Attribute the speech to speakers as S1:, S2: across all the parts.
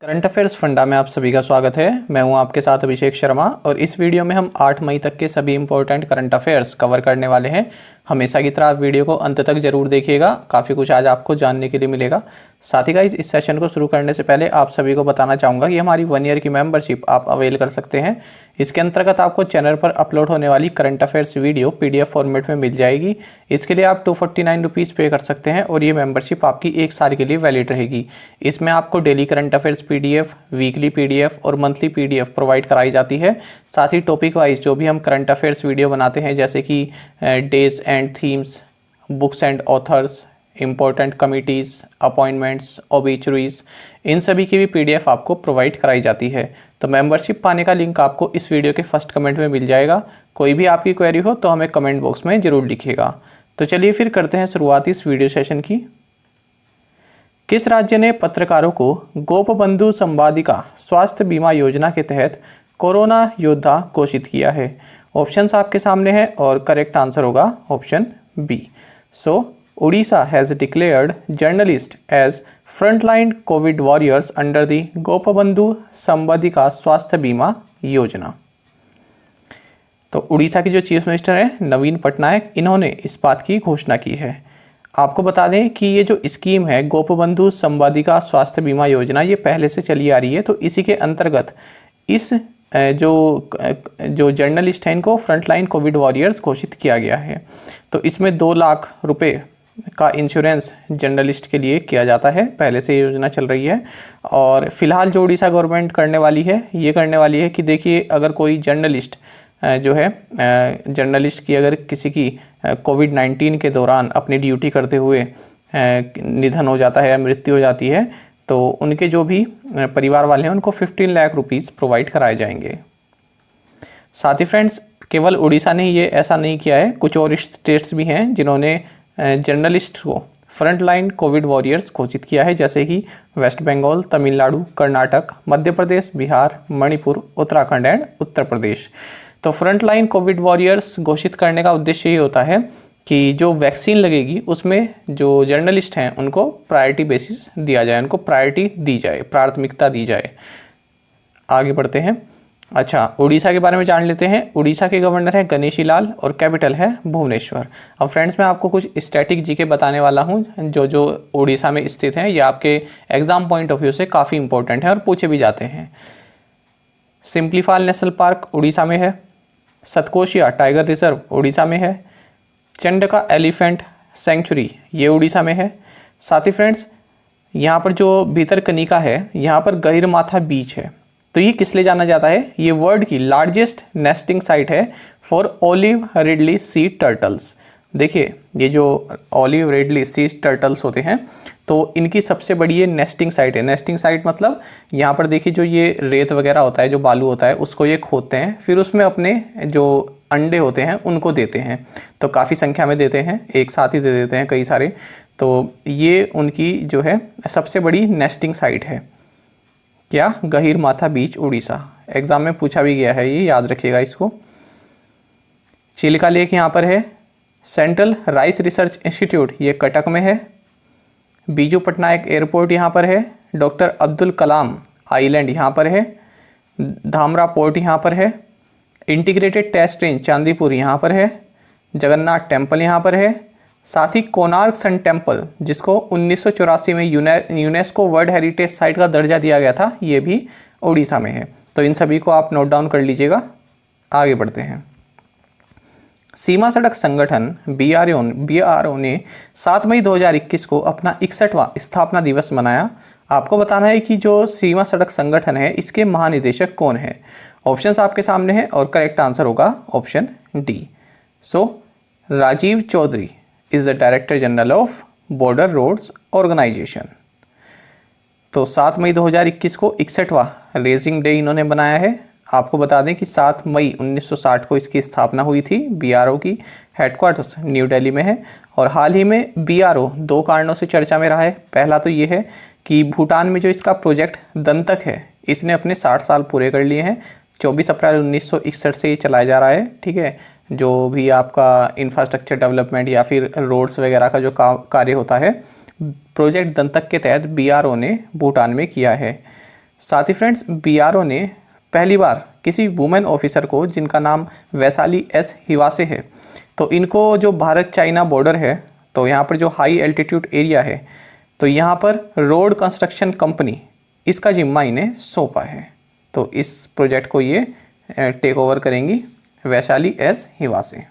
S1: Current affairs funda में आप सभी का स्वागत है। मैं हूं आपके साथ अभिषेक शर्मा और इस वीडियो में हम 8 मई तक के सभी इंपॉर्टेंट करंट अफेयर्स कवर करने वाले हैं। हमेशा की तरह आप वीडियो को अंत तक जरूर देखिएगा, काफ़ी कुछ आज आपको जानने के लिए मिलेगा। साथ ही गाइस इस सेशन को शुरू करने से पहले आप सभी को बताना चाहूँगा कि हमारी 1 ईयर की मेंबरशिप आप अवेल कर सकते हैं। इसके अंतर्गत आपको चैनल पर अपलोड होने वाली current affairs video PDF format में मिल जाएगी। इसके लिए आप 249 रुपीज़ पे कर सकते हैं और ये मेंबरशिप आपकी 1 साल के लिए वैलिड रहेगी। इसमें आपको daily current affairs PDF, weekly PDF और मंथली PDF प्रोवाइड कराई जाती है। साथ ही टॉपिक वाइज जो भी हम करंट अफेयर्स वीडियो बनाते हैं, जैसे कि days and themes, books and authors, important committees, appointments, obituaries, इन सभी की भी PDF आपको प्रोवाइड कराई जाती है। तो मेंबरशिप पाने का लिंक आपको इस वीडियो के फर्स्ट कमेंट में मिल जाएगा। कोई भी आपकी क्वेरी हो तो हमें कमेंट बॉक्स में ज़रूर लिखिएगा। तो चलिए फिर करते हैं शुरुआत इस वीडियो सेशन की। किस राज्य ने पत्रकारों को गोपबंधु संवादिका स्वास्थ्य बीमा योजना के तहत कोरोना योद्धा घोषित किया है? ऑप्शंस आपके सामने हैं और करेक्ट आंसर होगा option B. So Orissa has declared journalist as frontline covid warriors under the Gopabandhu Sambadika Swasthya Bima योजना। तो उड़ीसा के जो चीफ मिनिस्टर हैं नवीन पटनायक, इन्होंने इस बात की घोषणा की है। आपको बता दें कि ये जो स्कीम है गोपबंधु संवादिका स्वास्थ्य बीमा योजना, ये पहले से चली आ रही है। तो इसी के अंतर्गत इस जो जर्नलिस्ट हैं इनको फ्रंटलाइन कोविड वॉरियर्स घोषित किया गया है। तो इसमें 2 लाख रुपए का इंश्योरेंस जर्नलिस्ट के लिए किया जाता है, पहले से योजना चल रही है। और फिलहाल जो उड़ीसा गवर्नमेंट करने वाली है कि देखिए, अगर कोई जर्नलिस्ट जो है जर्नलिस्ट की अगर किसी की कोविड-19 के दौरान अपनी ड्यूटी करते हुए निधन हो जाता है या मृत्यु हो जाती है, तो उनके जो भी परिवार वाले हैं उनको 15 लाख रुपीज़ प्रोवाइड कराए जाएंगे। साथ ही फ्रेंड्स, केवल उड़ीसा ने ये ऐसा नहीं किया है, कुछ और स्टेट्स भी हैं जिन्होंने जर्नलिस्ट को फ्रंटलाइन कोविड वॉरियर्स घोषित किया है, जैसे कि वेस्ट बंगाल, तमिलनाडु, कर्नाटक, मध्य प्रदेश, बिहार, मणिपुर, उत्तराखंड एंड उत्तर प्रदेश। तो फ्रंटलाइन कोविड वॉरियर्स घोषित करने का उद्देश्य ये होता है कि जो वैक्सीन लगेगी उसमें जो जर्नलिस्ट हैं उनको प्रायोरिटी बेसिस दिया जाए, उनको प्रायोरिटी दी जाए, प्राथमिकता दी जाए। आगे बढ़ते हैं। अच्छा, उड़ीसा के बारे में जान लेते हैं। उड़ीसा के गवर्नर हैं गणेशी लाल और कैपिटल है भुवनेश्वर। अब फ्रेंड्स, मैं आपको कुछ स्टैटिक जीके बताने वाला हूं जो उड़ीसा में स्थित हैं। ये आपके एग्जाम पॉइंट ऑफ व्यू से काफ़ी इंपॉर्टेंट है और पूछे भी जाते हैं। सिम्प्लीफाल नेशनल पार्क उड़ीसा में है। सतकोशिया टाइगर रिजर्व उड़ीसा में है। चंडका एलिफेंट सेंचुरी ये उड़ीसा में है। साथ ही फ्रेंड्स, यहाँ पर जो भीतरकनिका है, यहाँ पर गहिरमाथा बीच है। तो ये किस लिए जाना जाता है? ये वर्ल्ड की लार्जेस्ट नेस्टिंग साइट है for olive ridley sea turtles. देखिए, ये जो ऑलिव रिडली सी टर्टल्स होते हैं, तो इनकी सबसे बड़ी ये नेस्टिंग साइट है। नेस्टिंग साइट मतलब यहाँ पर देखिए, जो ये रेत वगैरह होता है, जो बालू होता है, उसको ये खोदते हैं, फिर उसमें अपने जो अंडे होते हैं उनको देते हैं। तो काफ़ी संख्या में देते हैं, एक साथ ही दे देते हैं कई सारे। तो ये उनकी जो है सबसे बड़ी नेस्टिंग साइट है। क्या? गहिरमाथा बीच उड़ीसा। एग्जाम में पूछा भी गया है, ये याद रखिएगा इसको। चिलिका लेक यहाँ पर है। सेंट्रल राइस रिसर्च इंस्टीट्यूट ये कटक में है। बीजू पटनायक एयरपोर्ट यहाँ पर है। डॉक्टर अब्दुल कलाम आइलैंड यहाँ पर है। धामरा पोर्ट यहाँ पर है। इंटीग्रेटेड टेस्ट रेंज चांदीपुर यहाँ पर है। जगन्नाथ टेम्पल यहाँ पर है। साथ ही कोणार्क सन टेम्पल, जिसको 1984 में यूनेस्को वर्ल्ड हेरिटेज साइट का दर्जा दिया गया था, ये भी उड़ीसा में है। तो इन सभी को आप नोट डाउन कर लीजिएगा। आगे बढ़ते हैं। सीमा सड़क संगठन BRO ने 7 मई 2021 को अपना 61वां स्थापना दिवस मनाया। आपको बताना है कि जो सीमा सड़क संगठन है, इसके महानिदेशक कौन है? ऑप्शंस आपके सामने हैं और करेक्ट आंसर होगा option D. So Rajiv Chaudhary is the director general of border roads organisation. तो 7 मई 2021 को 61वां रेजिंग डे इन्होंने बनाया है। आपको बता दें कि 7 मई 1960 को इसकी स्थापना हुई थी। BRO की हेडक्वार्टर्स न्यू दिल्ली में है। और हाल ही में BRO 2 कारणों से चर्चा में रहा है। पहला तो ये है कि भूटान में जो इसका प्रोजेक्ट दंतक है, इसने अपने 60 साल पूरे कर लिए हैं। 24 अप्रैल 1961 से ये चलाया जा रहा है। ठीक है, जो भी आपका इंफ्रास्ट्रक्चर डेवलपमेंट या फिर रोड्स वगैरह का जो कार्य होता है, प्रोजेक्ट दंतक के तहत BRO ने भूटान में किया है। साथ ही फ्रेंड्स बीआरओ ने पहली बार किसी वुमेन ऑफिसर को, जिनका नाम वैशाली एस हिवासे है, तो इनको जो भारत चाइना बॉर्डर है, तो यहाँ पर जो हाई एल्टीट्यूड एरिया है, तो यहाँ पर रोड कंस्ट्रक्शन कंपनी इसका जिम्मा इन्हें सौंपा है। तो इस प्रोजेक्ट को ये टेक ओवर करेंगी वैशाली एस हिवासे।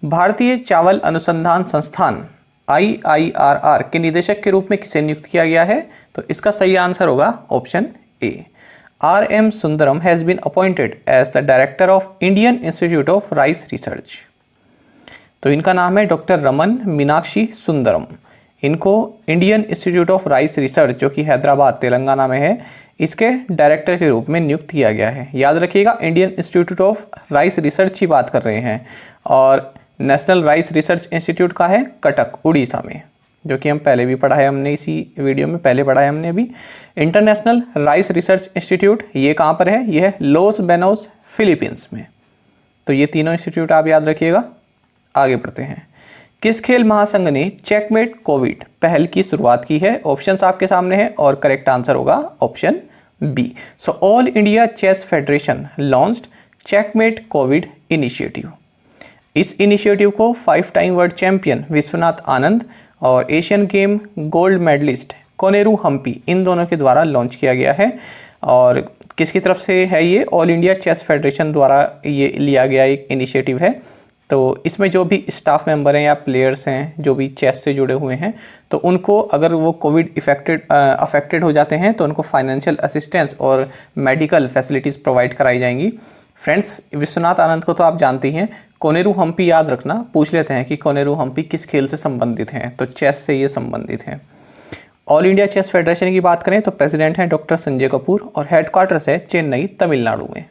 S1: भारतीय चावल अनुसंधान संस्थान IIRR के निदेशक के रूप में किसे नियुक्त किया गया है? तो इसका सही आंसर होगा option A. RM Sundaram has been appointed as the director of Indian institute of rice research. तो इनका नाम है डॉक्टर रमन मीनाक्षी सुंदरम। इनको Indian institute of rice research, जो कि हैदराबाद तेलंगाना में है, इसके डायरेक्टर के रूप में नियुक्त किया गया है। याद रखिएगा, Indian institute of rice research की बात कर रहे हैं, और नेशनल राइस रिसर्च इंस्टीट्यूट का है कटक, उड़ीसा में, जो कि हम पहले भी पढ़ा है, हमने इसी वीडियो में पहले पढ़ा है हमने अभी। इंटरनेशनल राइस रिसर्च इंस्टीट्यूट ये कहाँ पर है? ये है लॉस बेनोस, फिलीपींस में। तो ये तीनों इंस्टीट्यूट आप याद रखिएगा। आगे बढ़ते हैं। किस खेल महासंघ ने चेकमेट कोविड पहल की शुरुआत की है? ऑप्शंस आपके सामने हैं और करेक्ट आंसर होगा option B. So all India chess federation launched checkmate covid initiative. इस इनिशिएटिव को 5 time world champion Viswanathan Anand और Asian game gold medallist Koneru Humpy, इन दोनों के द्वारा लॉन्च किया गया है। और किसकी तरफ से है ये? ऑल इंडिया चेस फेडरेशन द्वारा ये लिया गया एक इनिशिएटिव है। तो इसमें जो भी स्टाफ मेंबर हैं या प्लेयर्स हैं जो भी चेस से जुड़े हुए हैं, तो उनको अगर वो कोविड अफेक्टेड हो जाते हैं तो उनको फाइनेंशियल असिस्टेंस और मेडिकल फैसिलिटीज़ प्रोवाइड कराई जाएंगी। फ्रेंड्स, विश्वनाथ आनंद को तो आप जानते ही हैं। कोनेरू हम्पी याद रखना, पूछ लेते हैं कि कोनेरू हम्पी किस खेल से संबंधित हैं, तो चेस से ये संबंधित हैं। ऑल इंडिया चेस फेडरेशन की बात करें तो प्रेसिडेंट हैं डॉक्टर संजय कपूर और हेडक्वार्टर्स है चेन्नई, तमिलनाडु में।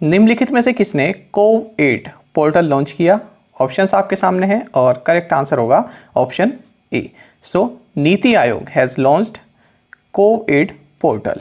S1: निम्नलिखित में से किसने कोव8 पोर्टल लॉन्च किया? ऑप्शंस आपके सामने हैं और करेक्ट आंसर होगा option A. So NITI Aayog has launched कोव8 portal.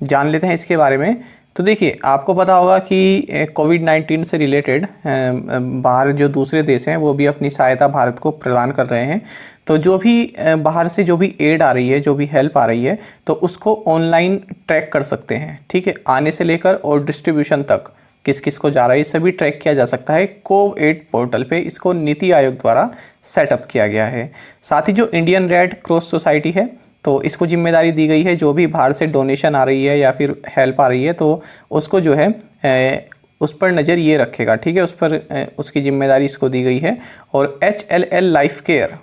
S1: जान लेते हैं इसके बारे में। तो देखिए, आपको पता होगा कि कोविड-19 से रिलेटेड बाहर जो दूसरे देश हैं वो भी अपनी सहायता भारत को प्रदान कर रहे हैं। तो जो भी बाहर से जो भी एड आ रही है, जो भी हेल्प आ रही है, तो उसको ऑनलाइन ट्रैक कर सकते हैं। ठीक है, आने से लेकर और डिस्ट्रीब्यूशन तक किस किस को जा रहा है, ये सभी ट्रैक किया जा सकता है कोव8 पोर्टल पे। इसको नीति आयोग द्वारा सेटअप किया गया है। साथ ही जो इंडियन रेड क्रॉस सोसाइटी है, तो इसको जिम्मेदारी दी गई है जो भी बाहर से डोनेशन आ रही है या फिर हेल्प आ रही है, तो उसको जो है उस पर नज़र ये रखेगा। ठीक है, उस पर उसकी जिम्मेदारी इसको दी गई है। और HLL लाइफ केयर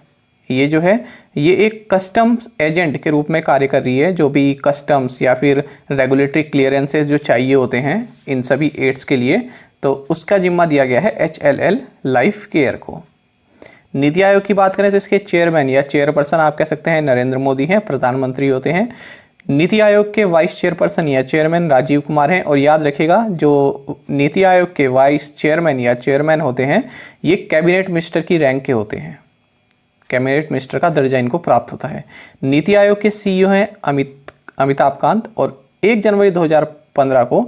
S1: ये जो है, ये एक कस्टम्स एजेंट के रूप में कार्य कर रही है। जो भी कस्टम्स या फिर रेगुलेटरी क्लियरेंसेस जो चाहिए होते हैं इन सभी एड्स के लिए, तो उसका जिम्मा दिया गया है HLL लाइफ केयर को। नीति आयोग की बात करें तो इसके चेयरमैन या चेयरपर्सन आप कह सकते हैं नरेंद्र मोदी हैं, प्रधानमंत्री होते हैं। नीति आयोग के वाइस चेयरपर्सन या चेयरमैन राजीव कुमार हैं। और याद रखिएगा, जो नीति आयोग के वाइस चेयरमैन या चेयरमैन होते हैं, ये कैबिनेट मिनिस्टर की रैंक के होते हैं। कैबिनेट मिनिस्टर का दर्जा इनको प्राप्त होता है। नीति आयोग के CEO हैं अमिताभ कांत, और 1 जनवरी 2015 को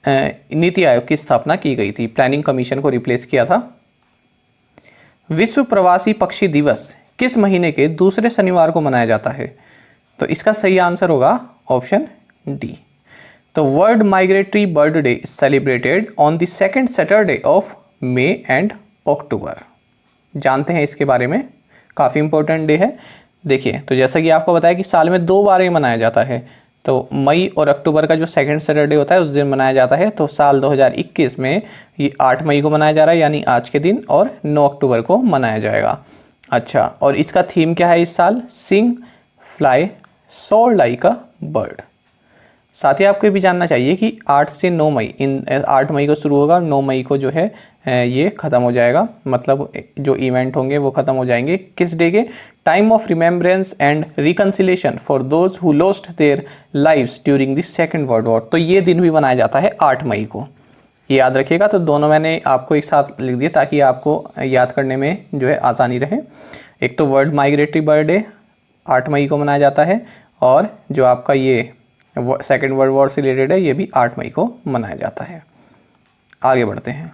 S1: नीति आयोग की स्थापना की गई थी। प्लानिंग कमीशन को रिप्लेस किया था। विश्व प्रवासी पक्षी दिवस किस महीने के दूसरे शनिवार को मनाया जाता है? तो इसका सही आंसर होगा ऑप्शन डी। तो world migratory bird day is celebrated on the second Saturday of May and October. जानते हैं इसके बारे में, काफ़ी इंपॉर्टेंट डे है। देखिए, तो जैसा कि आपको बताया कि साल में 2 बार ही मनाया जाता है। तो मई और अक्टूबर का जो सेकंड सैटरडे होता है उस दिन मनाया जाता है। तो साल 2021 में ये 8 मई को मनाया जा रहा है, यानी आज के दिन, और 9 अक्टूबर को मनाया जाएगा। अच्छा, और इसका थीम क्या है इस साल? सिंग फ्लाई सोर लाइक अ बर्ड। साथ ही आपको ये भी जानना चाहिए कि 8 से 9 मई, इन 8 मई को शुरू होगा, 9 मई को जो है ये ख़त्म हो जाएगा। मतलब जो इवेंट होंगे वो ख़त्म हो जाएंगे। किस डे के? Time of remembrance and reconciliation for those who lost their lives during the second world war. तो ये दिन भी मनाया जाता है 8 मई को, ये याद रखिएगा। तो दोनों मैंने आपको एक साथ लिख दिए ताकि आपको याद करने में जो है आसानी रहे। एक तो वर्ल्ड माइग्रेटरी बर्ड डे 8 मई को मनाया जाता है, और जो आपका ये सेकेंड वर्ल्ड वॉर से रिलेटेड है ये भी 8 मई को मनाया जाता है। आगे बढ़ते हैं।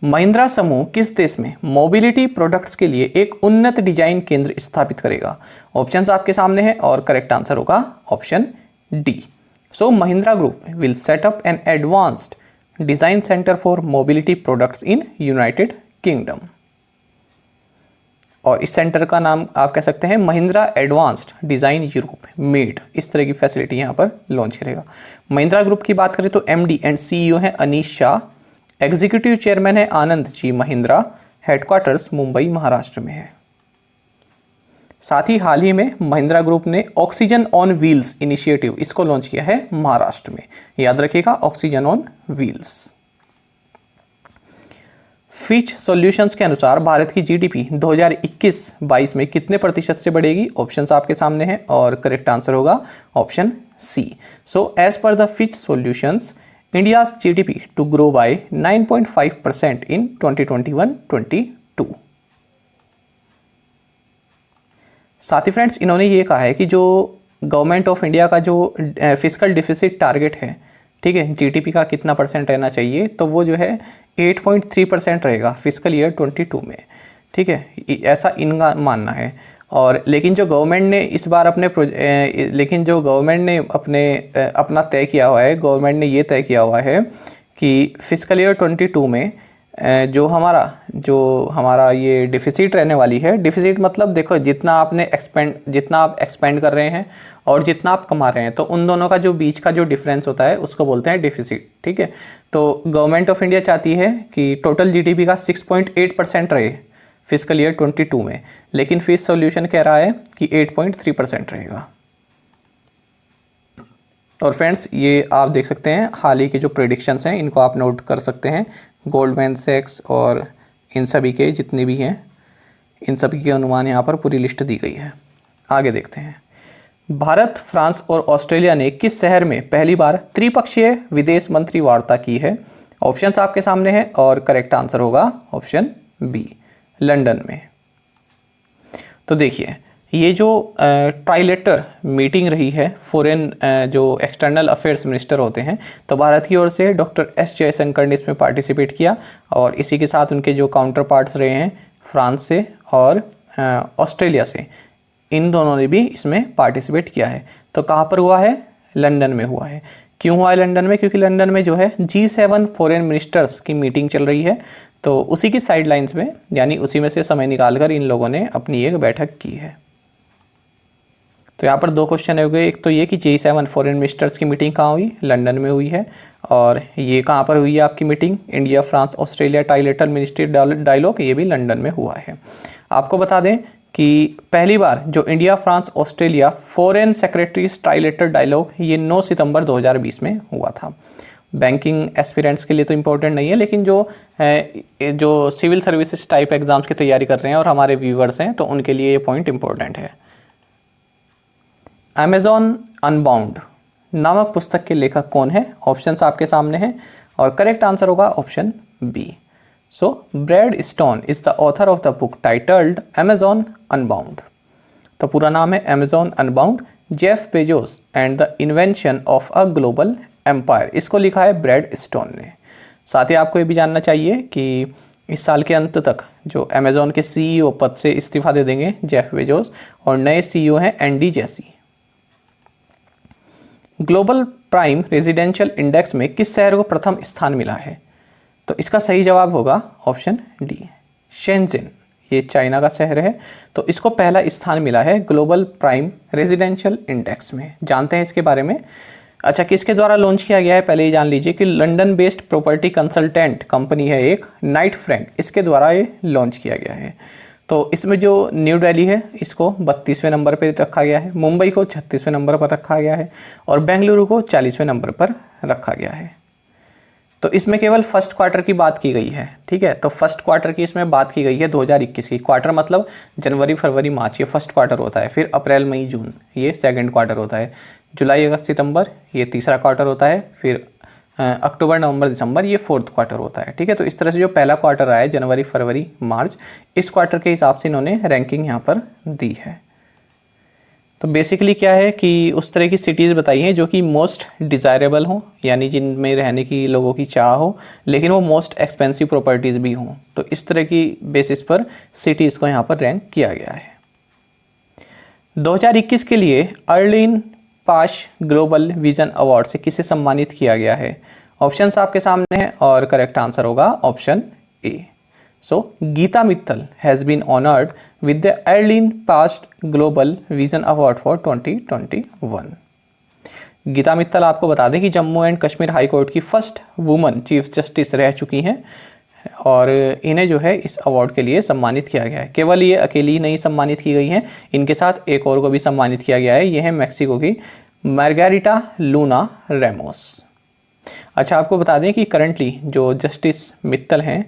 S1: महिंद्रा समूह किस देश में मोबिलिटी प्रोडक्ट्स के लिए एक उन्नत डिजाइन केंद्र स्थापित करेगा? ऑप्शंस आपके सामने हैं और करेक्ट आंसर होगा option D. So Mahindra group will set up an advanced design centre for mobility products in United kingdom, और इस सेंटर का नाम आप कह सकते हैं Mahindra advanced design Europe made. इस तरह की फैसिलिटी यहाँ पर लॉन्च करेगा। महिंद्रा ग्रुप की बात करें तो एमडी एंड सीईओ हैं अनीश शाह, एग्जीक्यूटिव चेयरमैन है आनंद जी महिंद्रा, हेडक्वार्टर्स मुंबई महाराष्ट्र में है। साथ ही हाल ही में महिंद्रा ग्रुप ने ऑक्सीजन ऑन व्हील्स इनिशिएटिव इसको लॉन्च किया है महाराष्ट्र में, याद रखिएगा oxygen on wheels. Fitch solutions के अनुसार भारत की जीडीपी 2021-22 में कितने प्रतिशत से बढ़ेगी? ऑप्शंस आपके सामने हैं और करेक्ट आंसर होगा option C. So as per the Fitch solutions India's GDP to grow by 9.5% in 2021-22। साथ ही फ्रेंड्स इन्होंने ये कहा है कि जो गवर्नमेंट ऑफ इंडिया का जो फिस्कल डिफिसिट टारगेट है, ठीक है, जीडीपी का कितना परसेंट रहना चाहिए, तो वो जो है 8.3% रहेगा फिस्कल ईयर 22 में, ठीक है, ऐसा इनका मानना है। और लेकिन जो गवर्नमेंट ने इस बार अपना तय किया हुआ है, गवर्नमेंट ने ये तय किया हुआ है कि फिस्कल ईयर 22 में जो हमारा ये डिफिसिट रहने वाली है, डिफिसिट मतलब देखो जितना आप एक्सपेंड कर रहे हैं और जितना आप कमा रहे हैं, तो उन दोनों का जो बीच का जो डिफरेंस होता है उसको बोलते हैं डिफिसिट, ठीक है। तो गवर्नमेंट ऑफ इंडिया चाहती है कि टोटल जीडीपी का 6.8% रहे फिस्कल ईयर 22 में, लेकिन फिच सॉल्यूशन कह रहा है कि 8.3% रहेगा। और फ्रेंड्स ये आप देख सकते हैं हाल ही के जो प्रेडिक्शंस हैं इनको आप नोट कर सकते हैं, गोल्डमैन सैक्स और इन सभी के जितने भी हैं इन सभी के अनुमान यहाँ पर पूरी लिस्ट दी गई है। आगे देखते हैं, भारत, फ्रांस और ऑस्ट्रेलिया ने किस शहर में पहली बार त्रिपक्षीय विदेश मंत्री वार्ता की है? ऑप्शंस आपके सामने हैं और करेक्ट आंसर होगा ऑप्शन बी, लंदन में। तो देखिए ये जो ट्राइलेटर मीटिंग रही है, फॉरेन जो एक्सटर्नल अफेयर्स मिनिस्टर होते हैं, तो भारत की ओर से डॉक्टर एस जयशंकर ने इसमें पार्टिसिपेट किया, और इसी के साथ उनके जो काउंटर पार्ट्स रहे हैं फ्रांस से और ऑस्ट्रेलिया से, इन दोनों ने भी इसमें पार्टिसिपेट किया है। तो कहाँ पर हुआ है? लंदन में हुआ है। क्यों हुआ है लंदन में? क्योंकि लंदन में जो है G7 फॉरेन मिनिस्टर्स की मीटिंग चल रही है, तो उसी की साइडलाइंस में, यानी उसी में से समय निकालकर इन लोगों ने अपनी एक बैठक की है। तो यहाँ पर दो क्वेश्चन हो गए, एक तो ये कि G7 फॉरेन मिनिस्टर्स की मीटिंग कहाँ हुई? लंदन में हुई है। और ये कहाँ पर हुई है आपकी मीटिंग? India France Australia trilateral ministry dialogue, ये भी लंदन में हुआ है। आपको बता दें कि पहली बार जो India France Australia foreign secretaries trilateral dialogue ये 9 सितंबर 2020 में हुआ था। बैंकिंग एस्पिरेंट्स के लिए तो इम्पोर्टेंट नहीं है, लेकिन जो सिविल सर्विसेज टाइप एग्जाम्स की तैयारी कर रहे हैं और हमारे व्यूवर्स हैं, तो उनके लिए ये पॉइंट इंपॉर्टेंट है। अमेजॉन अनबाउंड नामक पुस्तक के लेखक कौन है? ऑप्शंस आपके सामने हैं और करेक्ट आंसर होगा option B. So Brad Stone is the author of the book titled Amazon unbound. तो पूरा नाम है Amazon unbound, Jeff Bezos and the invention of a global empire. इसको लिखा है ब्रैड स्टोन ने। साथ ही आपको ये भी जानना चाहिए कि इस साल के अंत तक जो अमेजॉन के सीईओ पद से इस्तीफा दे देंगे जेफ बेजोस, और नए सीईओ हैं Andy Jassy. Global prime residential index में किस शहर को प्रथम स्थान मिला है? तो इसका सही जवाब होगा ऑप्शन डी, शेंजिन। ये चाइना का शहर है, तो इसको पहला स्थान मिला है ग्लोबल प्राइम रेजिडेंशियल इंडेक्स में। जानते हैं इसके बारे में। अच्छा, किसके द्वारा लॉन्च किया गया है? पहले ही जान लीजिए कि London based property consultant company है एक, नाइट फ्रैंक, इसके द्वारा ये लॉन्च किया गया है। तो इसमें जो न्यू दिल्ली है इसको 32वें नंबर पर रखा गया है, मुंबई को 36वें नंबर पर रखा गया है, और बेंगलुरु को 40वें नंबर पर रखा गया है। तो इसमें केवल फर्स्ट क्वार्टर की बात की गई है, ठीक है। तो फर्स्ट क्वार्टर की इसमें बात की गई है 2021 की। क्वार्टर मतलब जनवरी फरवरी मार्च, ये फर्स्ट क्वार्टर होता है। फिर अप्रैल मई जून, ये सेकंड क्वार्टर होता है। जुलाई अगस्त सितंबर, ये तीसरा क्वार्टर होता है। फिर अक्टूबर नवंबर दिसंबर, ये फोर्थ क्वार्टर होता है, ठीक है। तो इस तरह से जो पहला क्वार्टर आया है जनवरी फरवरी मार्च, इस क्वार्टर के हिसाब से इन्होंने रैंकिंग यहाँ पर दी है। तो बेसिकली क्या है कि उस तरह की सिटीज़ बताई हैं जो कि मोस्ट डिज़ायरेबल हों, यानी जिनमें रहने की लोगों की चाह हो, लेकिन वो मोस्ट एक्सपेंसिव प्रॉपर्टीज़ भी हों। तो इस तरह की बेसिस पर सिटीज़ को यहाँ पर रैंक किया गया है। 2021 के लिए अर्लिन पाश ग्लोबल विजन अवार्ड से किसे सम्मानित किया गया है? ऑप्शंस आपके सामने हैं और करेक्ट आंसर होगा option A. So, Geeta Mittal has been honored with the Arlene Past Global Vision Award for 2021. Geeta Mittal आपको बता दें कि Jammu and Kashmir high court की फर्स्ट वुमन चीफ जस्टिस रह चुकी हैं और इन्हें जो है इस अवार्ड के लिए सम्मानित किया गया है। केवल ये अकेली ही नहीं सम्मानित की गई हैं, इनके साथ एक और को भी सम्मानित किया गया है। ये है मैक्सिको की मार्गेरिटा लूना रेमोस। अच्छा, आपको बता दें कि करंटली जो जस्टिस मित्तल हैं,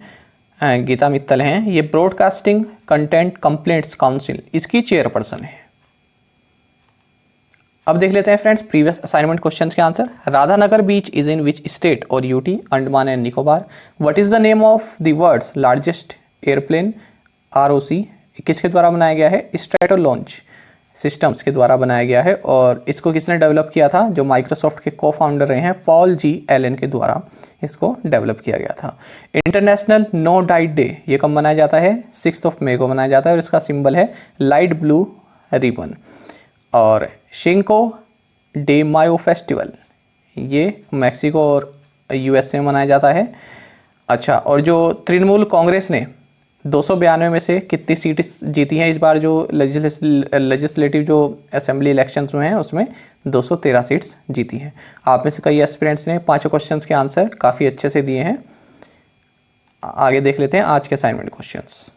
S1: गीता मित्तल हैं, ये ब्रॉडकास्टिंग कंटेंट कंप्लेंट्स काउंसिल इसकी चेयरपर्सन है। अब देख लेते हैं फ्रेंड्स प्रीवियस असाइनमेंट क्वेश्चंस के answer. Radhanagar beach is in which state or UT Andaman and Nicobar? What is the name of the world's largest airplane ROC किसके द्वारा बनाया गया है? स्ट्रैटो लॉन्च सिस्टम्स के द्वारा बनाया गया है और इसको किसने डेवलप किया था? जो माइक्रोसॉफ्ट के को फाउंडर रहे हैं पॉल जी एलन के द्वारा इसको डेवलप किया गया था। इंटरनेशनल नो डाइट डे ये कब मनाया जाता है? 6 मई को मनाया जाता है और इसका सिंबल है लाइट ब्लू रिबन। और शिंको डे मायो फेस्टिवल ये मैक्सिको और यूएस में मनाया जाता है। अच्छा, और जो तृणमूल कांग्रेस ने 292 में से कितनी सीट जीती हैं इस बार? जो लेजिस्लेटिव जो असेंबली इलेक्शंस हुए हैं उसमें 213 सीट्स जीती हैं। आप में से कई एस्पिरेंट्स ने 5 क्वेश्चंस के आंसर काफ़ी अच्छे से दिए हैं। आगे देख लेते हैं आज के assignment questions.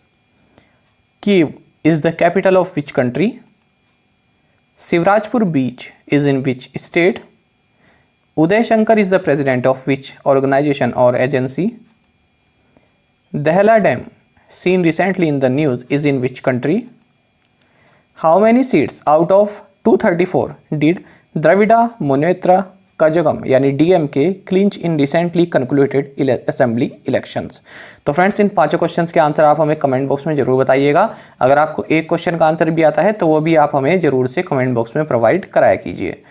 S1: Kiev is the capital of which country? Shivrajpur beach is in which state? Uday Shankar is the president of which organisation और agency? Dahla dam seen recently in the news is in which country? How many seats out of 234 did Dravida Munnetra Kazhagam यानी DMK clinch in recently concluded assembly elections? तो friends इन 5 questions के answer आप हमें comment box में जरूर बताइएगा। अगर आपको एक क्वेश्चन का आंसर भी आता है तो वो भी आप हमें जरूर से कमेंट बॉक्स में प्रोवाइड कराया कीजिए।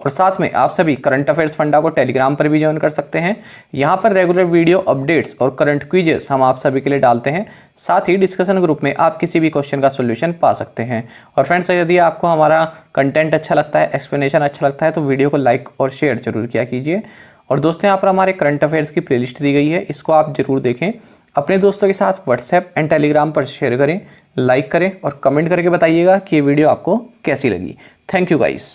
S1: और साथ में आप सभी करंट अफेयर्स फंडा को टेलीग्राम पर भी ज्वाइन कर सकते हैं। यहाँ पर रेगुलर वीडियो अपडेट्स और करंट क्विजेस हम आप सभी के लिए डालते हैं। साथ ही डिस्कशन ग्रुप में आप किसी भी क्वेश्चन का सोल्यूशन पा सकते हैं। और फ्रेंड्स, यदि आपको हमारा कंटेंट अच्छा लगता है, एक्सप्लेनेशन अच्छा लगता है, तो वीडियो को लाइक और शेयर जरूर किया कीजिए। और दोस्तों, यहाँ पर हमारे करंट अफेयर्स की प्लेलिस्ट दी गई है, इसको आप जरूर देखें। अपने दोस्तों के साथ व्हाट्सएप एंड टेलीग्राम पर शेयर करें, लाइक करें और कमेंट करके बताइएगा कि ये वीडियो आपको कैसी लगी। Thank you guys.